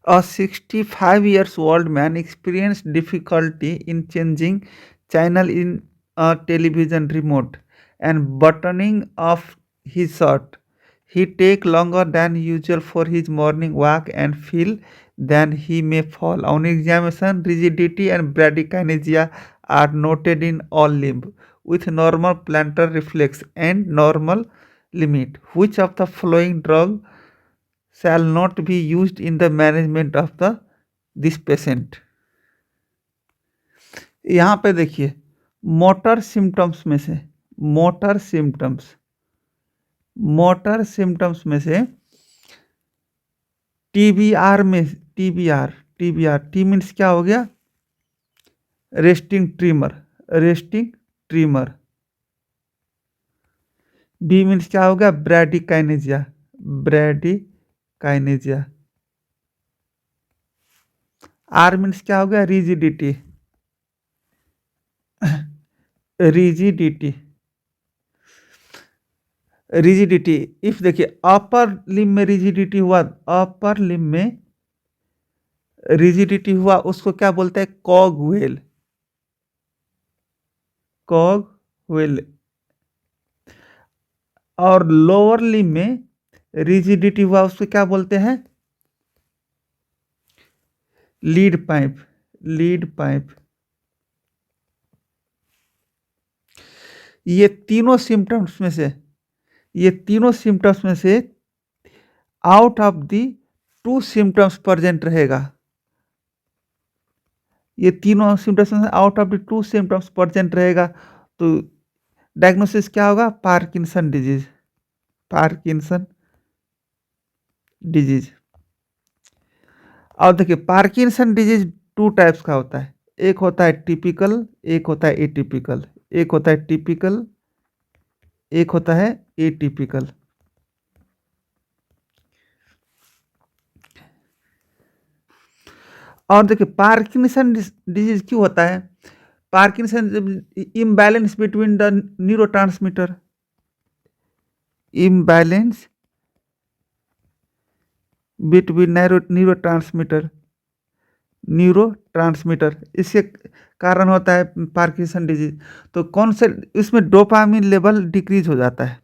A 65 years old man experienced difficulty in changing channel in a television remote and buttoning off his shirt. He take longer than usual for his morning walk and feel than he may fall. On examination, rigidity and bradykinesia are noted in all limb with normal plantar reflex and normal limit. Which of the following drug shall not be used in the management of the this patient? यहाँ पे देखिए, motor symptoms में से motor symptoms motor symptoms में से टीबीआर में टीबीआर T means क्या हो गया? Resting trimmer. बी मीन्स क्या हो गया? ब्रैडिकाइनेजिया। आर मीन्स क्या हो गया? रिजिडिटी। रिजिडिटी इफ देखिए अपर लिम्ब में रिजिडिटी हुआ, अपर लिम्ब में रिजिडिटी हुआ उसको क्या बोलते हैं? कॉगवेल। और लोअर लिम्ब में रिजिडिटी हुआ उसको क्या बोलते हैं? Lead pipe. ये तीनों सिम्टम्स में से out of the 2 symptoms present रहेगा। ये तीनों सिम्टम्स में out of the 2 symptoms present रहेगा तो डायग्नोसिस क्या होगा? Parkinson disease. और देखिए पार्किंसन डिजीज 2 टाइप्स का होता है, एक होता है टिपिकल, एक होता है एटिपिकल। एक होता है टिपिकल, एक होता है एटिपिकल। और देखिए पार्किंसन डिजीज क्यों होता है? Parkinson imbalance between the neurotransmitter, imbalance between neurotransmitter इसके कारण होता है पार्किंसन डिजीज। तो कौन से इसमें डोपामिन लेवल डिक्रीज हो जाता है,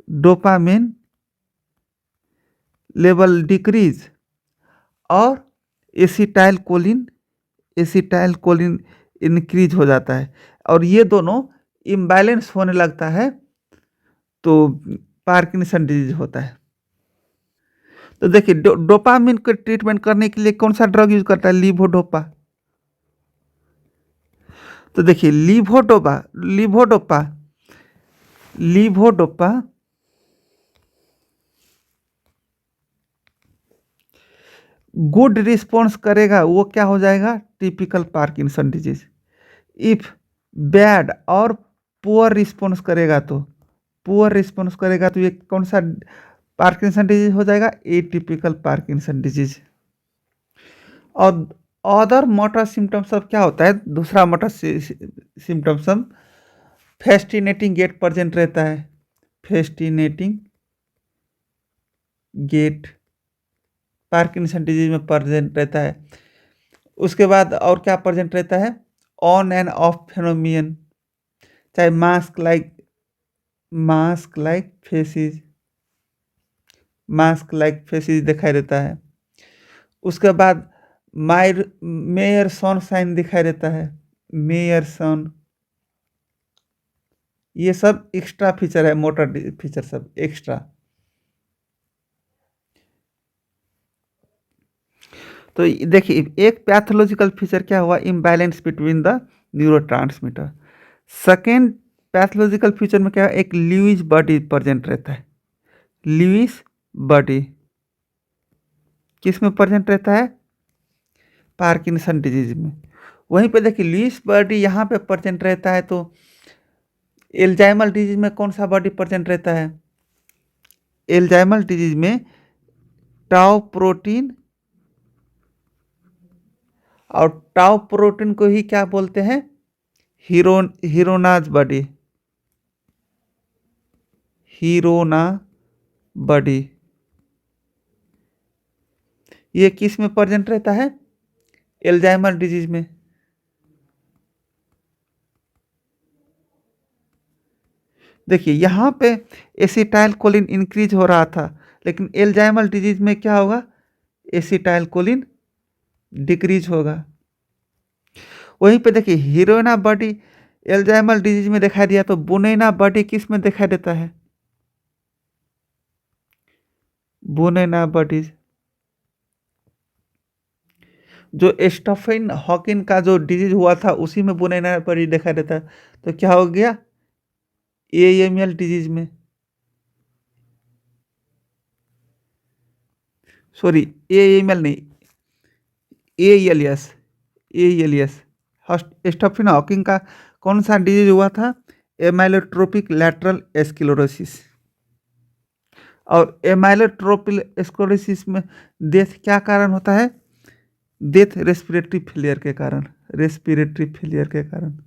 डोपामिन लेवल डिक्रीज और एसिटाइल कोलिन इंक्रीज हो जाता है और ये दोनों इम्बैलेंस होने लगता है तो पार्किंसन डिजीज होता है। तो देखिए डोपामिन को ट्रीटमेंट करने के लिए कौन सा ड्रग यूज करता है? लीवोडोपा। तो देखिए लीवोडोपा गुड रिस्पॉन्स करेगा, वो क्या हो जाएगा? Typical Parkinson disease. If bad और पुअर रिस्पॉन्स करेगा तो ये कौन सा पार्किंसन डिजीज हो जाएगा? Atypical Parkinson disease. और अदर मोटर सिम्टम्स सब क्या होता है? दूसरा मोटर सिम्टम्स सब फेस्टिनेटिंग गेट प्रेजेंट रहता है, फेस्टिनेटिंग गेट पार्किंसन डिजीज में प्रेजेंट रहता है। उसके बाद और क्या प्रेजेंट रहता है? ऑन एंड ऑफ फेनोमियन, चाहे मास्क लाइक फेसिस दिखाई देता है। उसके बाद मेयर सन साइन दिखाई देता है, मेयर सन। ये सब एक्स्ट्रा फीचर है, मोटर फीचर सब एक्स्ट्रा। तो देखिए एक पैथोलॉजिकल फीचर क्या हुआ? Imbalance between the neurotransmitter. Second pathological feature में क्या है? एक लुइस बॉडी प्रेजेंट रहता है। लुइस बॉडी किस में प्रेजेंट रहता है? पार्किंसन डिजीज में। वहीं पे देखिए लुइस बॉडी यहाँ पे प्रेजेंट रहता है तो एल्जाइमर डिजीज में कौन सा बॉडी प्रेजेंट रहता है? एल्जाइमर डिजीज में टाउ प्रोटीन, और टाउ प्रोटीन को ही क्या बोलते हैं? हीरोनाज बॉडी। ये किस में प्रेजेंट रहता है? एल्जाइमर डिजीज में। देखिए यहाँ पे एसिटाइल कोलिन इंक्रीज हो रहा था, लेकिन एल्जाइमर डिजीज में क्या होगा? एसिटाइल कोलिन डिक्रीज होगा। वहीं पे देखिए हीरोइना बॉडी एल्जाइमर डिजीज में दिखाई दिया, तो बुनेना बॉडी किस में दिखाई देता है? बुनेना बॉडी जो स्टीफन हॉकिंग का जो डिजीज हुआ था उसी में बुनेना बॉडी दिखाई देता है। तो क्या हो गया? एएमएल डिजीज में, सॉरी एएमएल नहीं, एएलएस, एएलएस। स्टीफन हॉकिंग का कौन सा डिजीज हुआ था? एमाइलोट्रोपिक लैटरल स्क्लेरोसिस। और एमाइलोट्रोपिक स्क्लेरोसिस में डेथ क्या कारण होता है? डेथ रेस्पिरेटरी फेलियर के कारण, रेस्पिरेटरी फेलियर के कारण।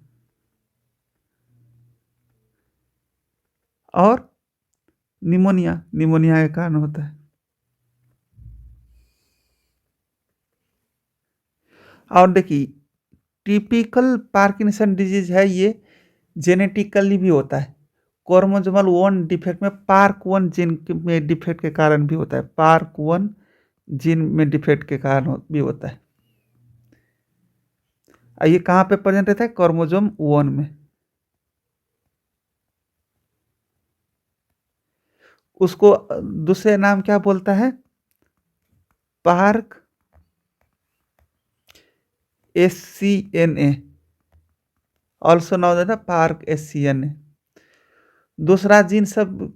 और निमोनिया, निमोनिया के कारण होता है। और देखिए टिपिकल पार्किंसन डिजीज है, ये जेनेटिकली भी होता है। क्रोमोसोमल 1 डिफेक्ट में पार्क 1 जीन में डिफेक्ट के कारण भी होता है, पार्क 1 जीन में डिफेक्ट के कारण भी होता है। ये कहाँ पे प्रेजेंट रहता है? क्रोमोसोम 1 में। उसको दूसरे नाम क्या बोलता है? Park SCNA, also known as park SCNA। दूसरा जीन सब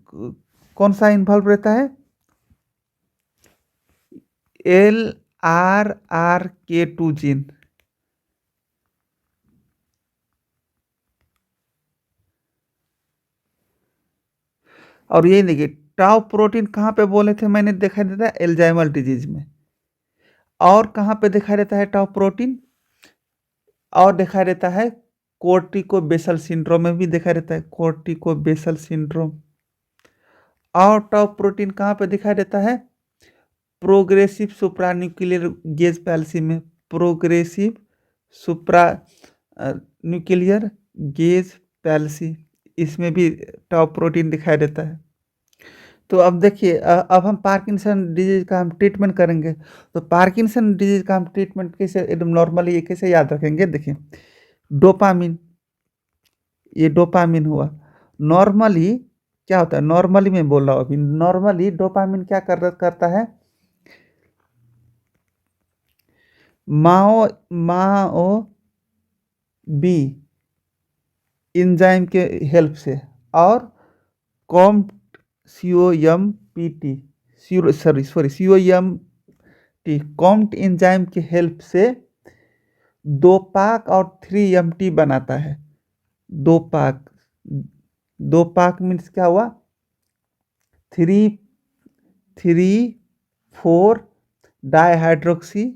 कौन सा इन्वॉल्व रहता है? LRRK2 gene. और ये देखिए टाउ प्रोटीन कहाँ पे बोले थे मैंने, दिखाई देता है एल्जाइमर डिजीज में। और कहाँ पे दिखाई देता है टाउ प्रोटीन? और दिखाई देता है कोर्टिको बेसल सिंड्रोम में भी दिखाई देता है, कोर्टिको बेसल सिंड्रोम। और टाउ प्रोटीन कहाँ पे दिखाई देता है? प्रोग्रेसिव सुप्रान्यूक्लियर गेज पैल्सी में, प्रोग्रेसिव सुप्रा न्यूक्लियर गेज पैल्सी, इसमें भी टाउ प्रोटीन दिखाई देता है। तो अब देखिए अब हम पार्किंसन डिजीज का हम ट्रीटमेंट करेंगे। तो पार्किंसन डिजीज का हम ट्रीटमेंट कैसे एकदम नॉर्मली कैसे याद रखेंगे? देखिए डोपामिन, ये डोपामिन हुआ। नॉर्मली क्या होता है? नॉर्मली मैं बोल रहा हूँ अभी, नॉर्मली डोपामिन क्या करता है? माओ माओ बी एंजाइम के हेल्प से और कॉम्प COMPT COMT कॉम्ट एंजाइम के हेल्प से दोपाक और 3MT बनाता है। दोपाक, दोपाक मीन्स क्या हुआ? 3,4 dihydroxy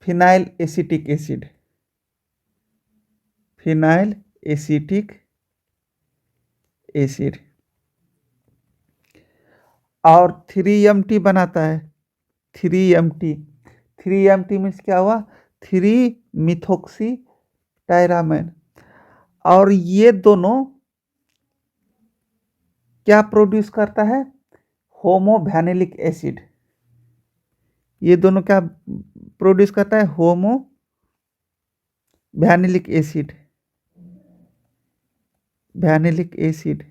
phenyl acetic acid, phenyl acetic acid. और 3MT बनाता है, 3MT। 3MT मीन्स क्या हुआ? 3 मिथोक्सी टायरामाइन। और ये दोनों क्या प्रोड्यूस करता है? होमोवैनिलिक एसिड। ये दोनों क्या प्रोड्यूस करता है? होमोवैनिलिक एसिड, वैनिलिक एसिड।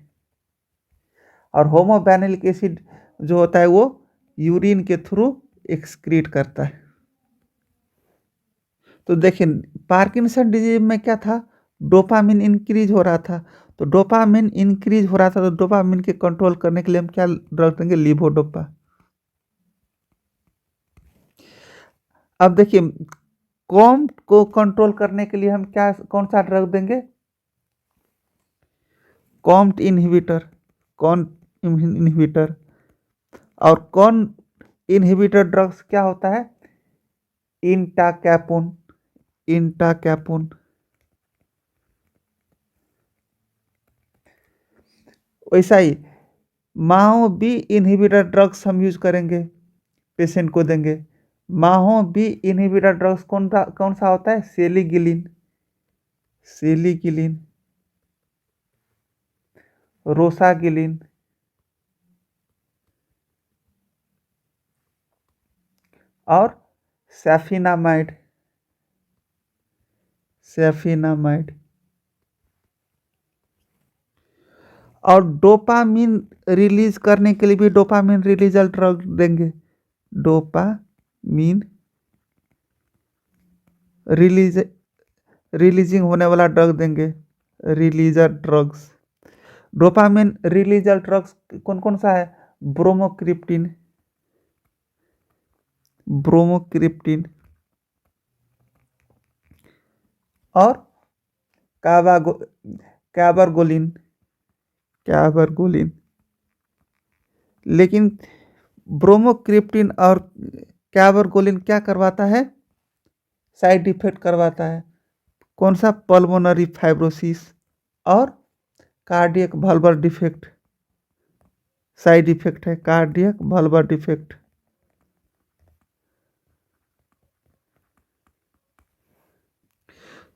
और होमोवैनिलिक एसिड जो होता है वो यूरिन के थ्रू एक्सक्रीट करता है। तो देखिए पार्किंसन डिजीज में क्या था? डोपामिन इंक्रीज हो रहा था। तो डोपामिन इंक्रीज हो रहा था, तो डोपामिन के कंट्रोल करने के लिए हम क्या ड्रग देंगे? लीवोडोपा। अब देखिए कॉम्ट को कंट्रोल करने के लिए हम क्या कौन सा ड्रग देंगे? कॉम्ट इनहिबिटर, कौन इनहिबिटर। और कौन इनहिबिटर ड्रग्स क्या होता है? इंटाकैपुन, इंटाकैपुन। वैसा ही माहो बी इनहिबिटर ड्रग्स हम यूज करेंगे, पेशेंट को देंगे। माहो बी इनहिबिटर ड्रग्स कौन सा होता है? सेलिगिलिन, सेलिगिलिन, रोसागिलिन और सैफिनामाइड, सैफिनामाइड। और डोपामिन रिलीज करने के लिए भी डोपामिन रिलीजल ड्रग देंगे, डोपामिन रिलीजिंग होने वाला ड्रग देंगे, रिलीजर ड्रग्स। डोपामिन रिलीजल ड्रग्स कौन कौन सा है? ब्रोमोक्रिप्टिन, ब्रोमोक्रिप्टिन और कैबरगोलिन, कैबरगोलिन। लेकिन ब्रोमोक्रिप्टिन और कैबरगोलिन क्या करवाता है? साइड इफेक्ट करवाता है। कौन सा? पल्मोनरी फाइब्रोसिस और cardiac vulvar defect, side effect है कार्डियक वल्वर डिफेक्ट।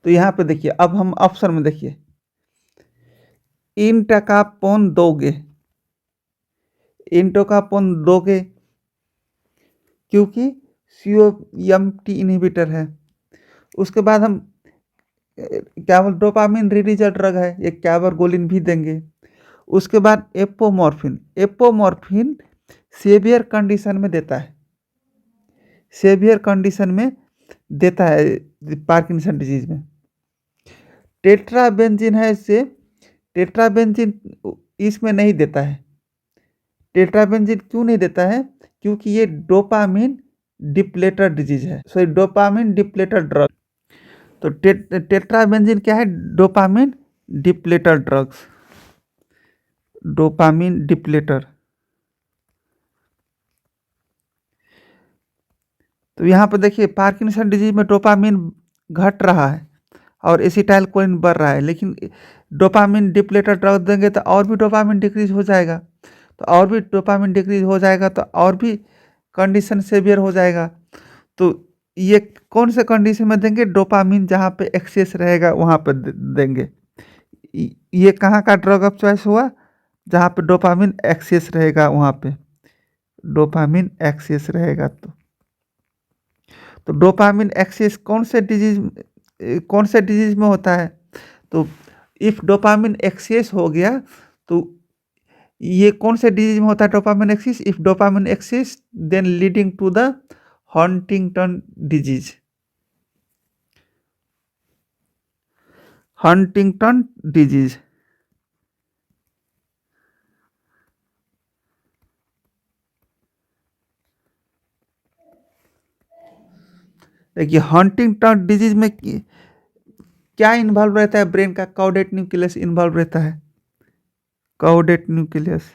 तो यहाँ पे देखिए, अब हम ऑप्शन में देखिए, इंटोकापोन दोगे, इंटोकापोन दोगे क्योंकि COMT इनहिबिटर है। उसके बाद हम क्या बोल, डोपामिन रिलीजर ड्रग है, ये कैबरगोलिन भी देंगे। उसके बाद एपोमॉर्फिन, एपोमॉर्फिन सेवियर कंडीशन में देता है, सेवियर कंडीशन में देता है पार्किंसन डिजीज में। टेट्राबेंजिन है, इससे टेट्राबेंजिन इसमें नहीं देता है। टेट्राबेंजिन क्यों नहीं देता है? क्योंकि ये डोपामिन डिप्लेटर डिजीज है, सॉरी डोपामिन डिप्लेटर ड्रग। तो टेट्राबेंजिन क्या है? Dopamine depleter drugs, dopamine depleter. तो यहाँ पर देखिए, पार्किंसन डिजीज में डोपामिन घट रहा है और एसिटाइलकोलिन बढ़ रहा है, लेकिन डोपामिन डिप्लेटर ड्रग देंगे तो और भी डोपामिन डिक्रीज हो जाएगा, तो और भी डोपामिन डिक्रीज हो जाएगा तो और भी कंडीशन सेवियर हो जाएगा। तो ये कौन से कंडीशन में देंगे? डोपामिन जहाँ पे एक्सेस रहेगा वहाँ पर देंगे। ये कहाँ का ड्रग ऑफ चॉइस हुआ? जहाँ पे डोपामिन एक्सेस रहेगा वहाँ पे, डोपामिन एक्सेस रहेगा। तो डोपामिन एक्सेस कौन से डिजीज में होता है? तो इफ डोपामिन एक्सेस हो गया तो ये कौन से डिजीज में होता है? Dopamine excess, if dopamine excess then leading to the Huntington disease, Huntington disease. देखिए, हंटिंगटन डिजीज में क्या इन्वॉल्व रहता है? ब्रेन का कॉर्डेट न्यूक्लियस इन्वॉल्व रहता है, कॉर्डेट न्यूक्लियस।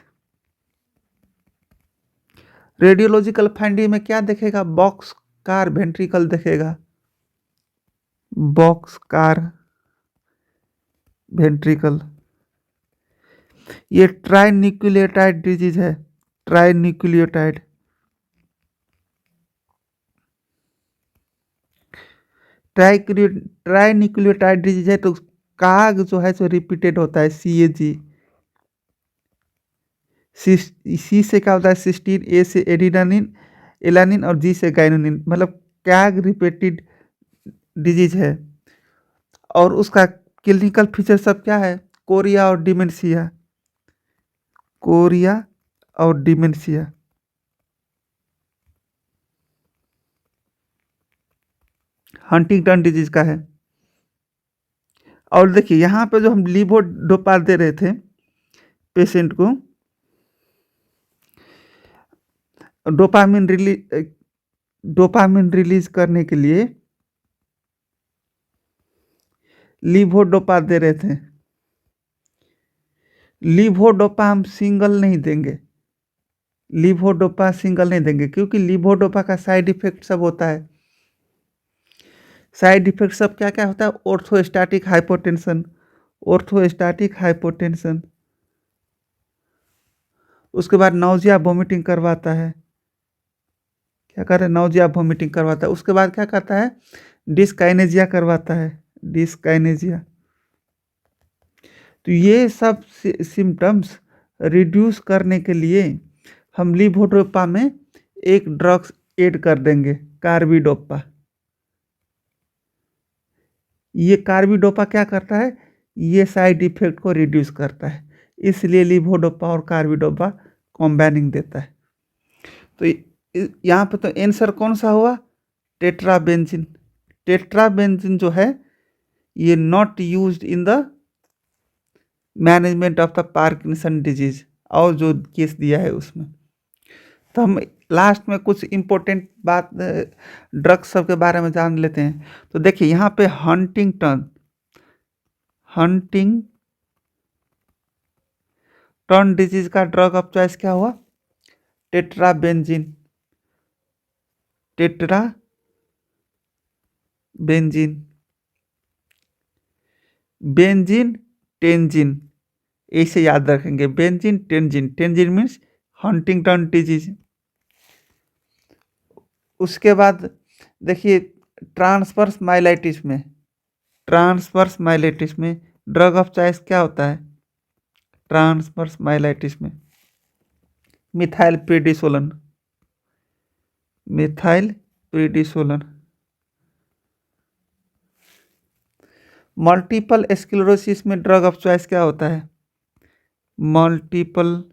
रेडियोलॉजिकल फाइंडिंग में क्या देखेगा? बॉक्स कार वेंट्रिकल देखेगा, बॉक्स कार वेंट्रिकल। ये ट्राइन्यूक्लियोटाइड डिजीज है, ट्राइन्यूक्लियोटाइड। ट्राइन्यूक्लियोटाइड डिजीज है तो काग जो है सो रिपीटेड होता है, CAG। सी से क्या होता है? सिस्टीन, ए से एडिनानिन, एलानिन और जी से गाइनोनिन, मतलब कैग रिपीटेड डिजीज है। और उसका क्लिनिकल फीचर सब क्या है? कोरिया और डिमेंशिया, कोरिया और डिमेंशिया। हंटिंगटन डिजीज का है। और देखिए, यहाँ पे जो हम लीवोडोपा दे रहे थे पेशेंट को, डोपामिन रिलीज करने के लिए लीवोडोपा दे रहे थे। लीवोडोपा हम सिंगल नहीं देंगे, लीवोडोपा सिंगल नहीं देंगे क्योंकि लीवोडोपा का साइड इफेक्ट सब होता है। साइड इफेक्ट सब क्या क्या होता है? ऑर्थोस्टैटिक हाइपोटेंशन, ऑर्थोस्टैटिक हाइपोटेंशन, उसके बाद नाउजिया वोमिटिंग करवाता है, क्या कहते हैं, नाउजिया वोमिटिंग करवाता है। उसके बाद क्या कहता है, डिस्काइनेजिया करवाता है, डिस्काइनेजिया। तो ये सब सिम्टम्स रिड्यूस करने के लिए हम लीवोडोपा में एक ड्रग्स ऐड कर देंगे, कार्बिडोपा। ये कार्बिडोपा क्या करता है, ये साइड इफेक्ट को रिड्यूस करता है, इसलिए लीवोडोपा और कार्बिडोपा कॉम्बाइनिंग देता है। तो यहाँ पे तो आंसर कौन सा हुआ, टेट्राबेंजीन। टेट्राबेंजीन जो है ये not used in the management of the Parkinson disease, और जो केस दिया है उसमें। तो हम लास्ट में कुछ इम्पोर्टेंट बात ड्रग्स सब के बारे में जान लेते हैं। तो देखिए यहाँ पे हंटिंगटन डिजीज का ड्रग ऑफ चॉइस क्या हुआ, टेट्राबेंजीन। बेंजीन टेंजिन, ऐसे याद रखेंगे, benzene Tenzin. Tenzin means Huntington disease. उसके बाद देखिए ट्रांसवर्स माइलाइटिस में ड्रग ऑफ चॉइस क्या होता है, ट्रांसवर्स माइलाइटिस में मिथाइल प्रीडिसोलन। मल्टीपल स्क्लेरोसिस में ड्रग ऑफ चॉइस क्या होता है, मल्टीपल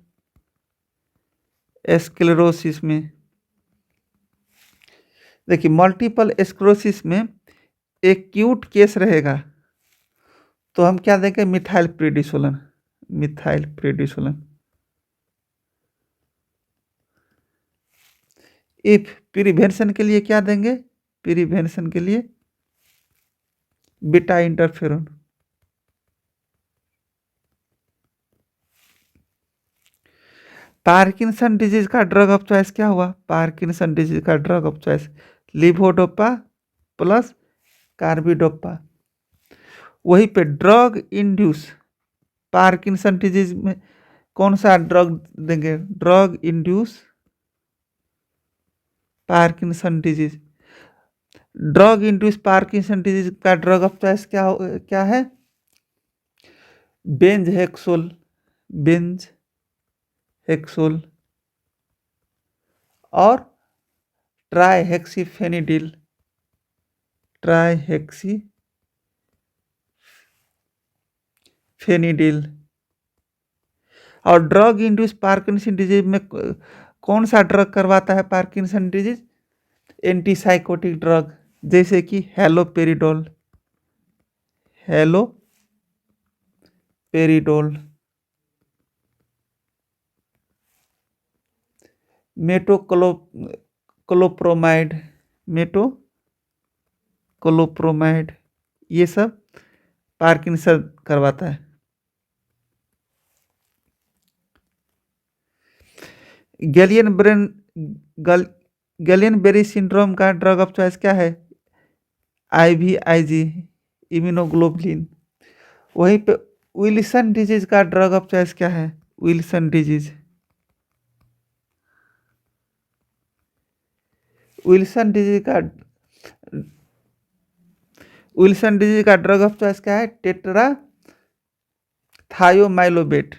स्क्लेरोसिस में, देखिए मल्टीपल स्क्लेरोसिस में एक्यूट केस रहेगा तो हम क्या देंगे, मिथाइल प्रीडिसोलन। इफ प्रिवेंशन के लिए क्या देंगे, प्रिवेंशन के लिए बीटा इंटरफेरोन। पार्किंसन डिजीज का ड्रग ऑफ चॉइस क्या हुआ, पार्किंसन डिजीज का drug of choice levodopa plus carbidopa. वहीं पे ड्रग इंड्यूस पार्किंसन डिजीज में कौन सा ड्रग देंगे, drug induce Parkinson disease. Drug induce Parkinson disease का ड्रग ऑफ चॉइस क्या है, बेंज हेक्सोल और ट्राइहेक्सीफेनिडिल। और ड्रग इंड्यूस पार्किंसन डिजीज में कौन सा ड्रग करवाता है पार्किंसन डिजीज, एंटीसाइकोटिक ड्रग, जैसे कि हेलोपेरिडोल, मेटोक्लोप्रोमाइड, ये सब पार्किंसन करवाता है। गैलियन बेरी सिंड्रोम का ड्रग ऑफ चॉइस क्या है, IVIG, इम्यूनोग्लोबुलिन। वहीं पे विल्सन डिजीज का ड्रग ऑफ चॉइस क्या है, विल्सन डिजीज का ड्रग ऑफ चॉइस क्या है, टेट्राथायोमाइलोबेट।